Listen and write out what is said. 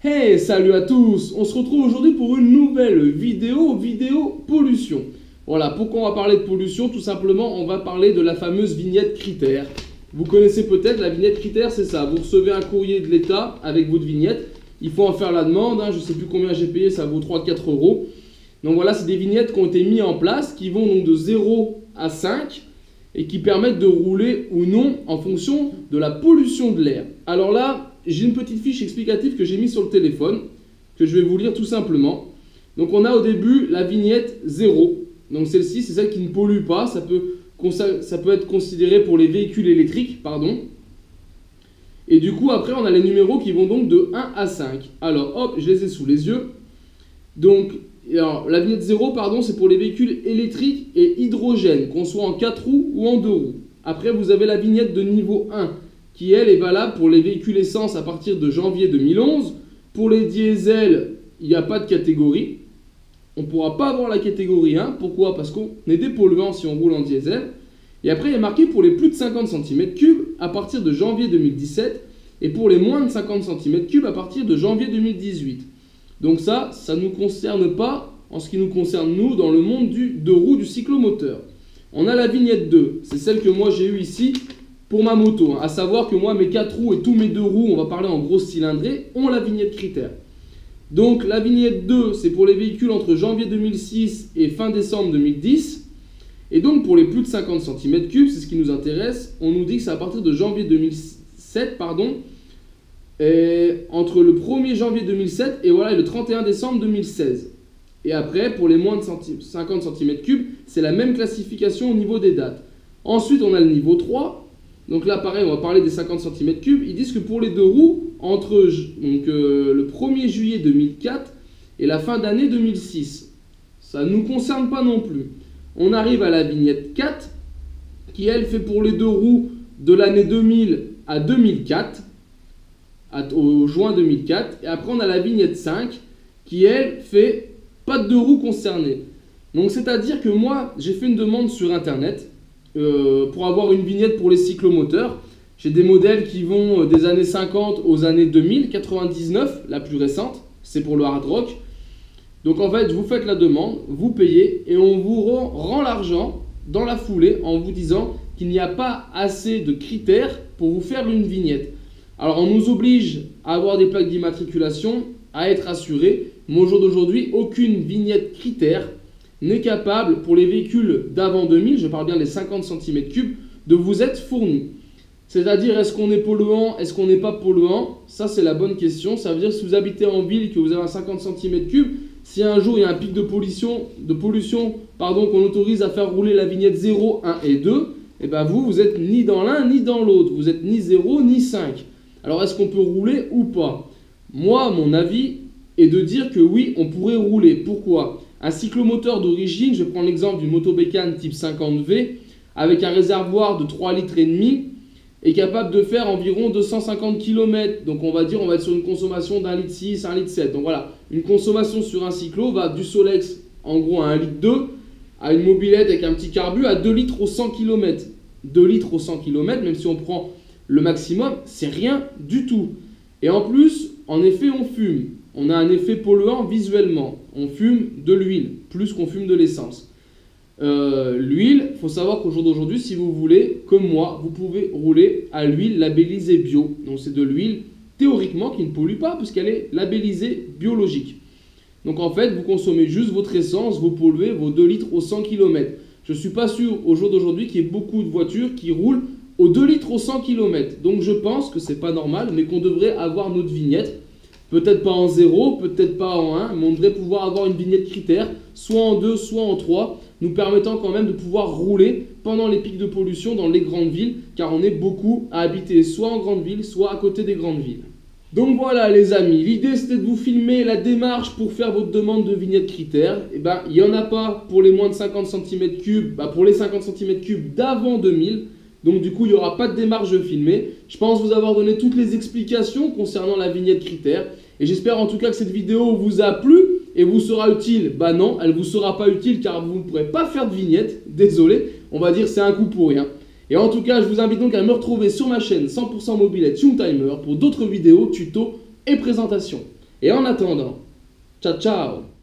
Hey, salut à tous! On se retrouve aujourd'hui pour une nouvelle vidéo pollution. Voilà, pourquoi on va parler de pollution? Tout simplement, on va parler de la fameuse vignette critère. Vous connaissez peut-être, la vignette critère, c'est ça. Vous recevez un courrier de l'État avec votre vignette. Il faut en faire la demande, je ne sais plus combien j'ai payé, ça vaut 3-4 euros. Donc voilà, c'est des vignettes qui ont été mises en place, qui vont donc de 0 à 5 et qui permettent de rouler ou non en fonction de la pollution de l'air. Alors là, j'ai une petite fiche explicative que j'ai mise sur le téléphone, que je vais vous lire tout simplement. Donc on a au début la vignette 0. Donc celle-ci, c'est celle qui ne pollue pas. Ça peut être considéré pour les véhicules électriques, pardon. Et du coup, après, on a les numéros qui vont donc de 1 à 5. Alors, hop, je les ai sous les yeux. Donc, alors, la vignette 0, pardon, c'est pour les véhicules électriques et hydrogène, qu'on soit en 4 roues ou en 2 roues. Après, vous avez la vignette de niveau 1, qui, elle, est valable pour les véhicules essence à partir de janvier 2011. Pour les diesels, il n'y a pas de catégorie. On ne pourra pas avoir la catégorie 1. Pourquoi? Parce qu'on est des polluants si on roule en diesel. Et après, il est marqué pour les plus de 50 cm3 à partir de janvier 2017 et pour les moins de 50 cm3 à partir de janvier 2018. Donc ça ne nous concerne pas en ce qui nous concerne nous dans le monde du 2 roues du cyclomoteur. On a la vignette 2, c'est celle que moi j'ai eue ici pour ma moto. À savoir que moi mes 4 roues et tous mes 2 roues, on va parler en grosse cylindrée, ont la vignette critère. Donc la vignette 2, c'est pour les véhicules entre janvier 2006 et fin décembre 2010. Et donc pour les plus de 50 cm3, c'est ce qui nous intéresse, on nous dit que c'est à partir de janvier 2007, entre le 1er janvier 2007 et voilà, le 31 décembre 2016. Et après, pour les moins de 50 cm3, c'est la même classification au niveau des dates. Ensuite, on a le niveau 3. Donc là, pareil, on va parler des 50 cm3. Ils disent que pour les 2 roues, entre le 1er juillet 2004 et la fin d'année 2006. Ça ne nous concerne pas non plus. On arrive à la vignette 4, qui elle fait pour les 2 roues de l'année 2000 à 2004, au juin 2004. Et après, on a la vignette 5, qui elle fait pas de 2 roues concernées. Donc, c'est-à-dire que moi, j'ai fait une demande sur Internet pour avoir une vignette pour les cyclomoteurs. J'ai des modèles qui vont des années 50 aux années 2000, 99, la plus récente, c'est pour le hard rock. Donc en fait, vous faites la demande, vous payez et on vous rend l'argent dans la foulée en vous disant qu'il n'y a pas assez de critères pour vous faire une vignette. Alors on nous oblige à avoir des plaques d'immatriculation, à être assuré, mais au jour d'aujourd'hui, aucune vignette critère n'est capable pour les véhicules d'avant 2000, je parle bien des 50 cm3, de vous être fournie. C'est-à-dire, est-ce qu'on est polluant, est-ce qu'on n'est pas polluant? Ça, c'est la bonne question. Ça veut dire que si vous habitez en ville et que vous avez un 50 cm3, si un jour il y a un pic de pollution qu'on autorise à faire rouler la vignette 0, 1 et 2, et ben vous êtes ni dans l'un ni dans l'autre. Vous êtes ni 0 ni 5. Alors, est-ce qu'on peut rouler ou pas? Moi, mon avis est de dire que oui, on pourrait rouler. Pourquoi? Un cyclomoteur d'origine, je prends l'exemple du Motobécane type 50V, avec un réservoir de 3,5 litres, est capable de faire environ 250 km. Donc on va être sur une consommation d'1,6 litre, 1,7 litre. Donc voilà, une consommation sur un cyclo va du Solex en gros à 1,2 litre, à une mobilette avec un petit carbu à 2 litres au 100 km. 2 litres au 100 km, même si on prend le maximum, c'est rien du tout. Et en plus, en effet, on fume. On a un effet polluant visuellement. On fume de l'huile, plus qu'on fume de l'essence. L'huile, il faut savoir qu'au jour d'aujourd'hui, si vous voulez, comme moi, vous pouvez rouler à l'huile labellisée bio. Donc c'est de l'huile théoriquement qui ne pollue pas puisqu'elle est labellisée biologique. Donc en fait, vous consommez juste votre essence, vous polluez vos 2 litres au 100 km. Je ne suis pas sûr au jour d'aujourd'hui qu'il y ait beaucoup de voitures qui roulent aux 2 litres au 100 km. Donc je pense que c'est pas normal, mais qu'on devrait avoir notre vignette. Peut-être pas en 0, peut-être pas en 1, mais on devrait pouvoir avoir une vignette critère, soit en 2, soit en 3, nous permettant quand même de pouvoir rouler pendant les pics de pollution dans les grandes villes, car on est beaucoup à habiter soit en grande ville, soit à côté des grandes villes. Donc voilà les amis, l'idée c'était de vous filmer la démarche pour faire votre demande de vignette critère. Et ben il n'y en a pas pour les moins de 50 cm3, pour les 50 cm3 d'avant 2000. Donc du coup, il n'y aura pas de démarche filmée. Je pense vous avoir donné toutes les explications concernant la vignette critère. Et j'espère en tout cas que cette vidéo vous a plu et vous sera utile. Bah non, elle ne vous sera pas utile car vous ne pourrez pas faire de vignette. Désolé, on va dire c'est un coup pour rien. Et en tout cas, je vous invite donc à me retrouver sur ma chaîne 100% Mobilette Youngtimer pour d'autres vidéos, tutos et présentations. Et en attendant, ciao ciao!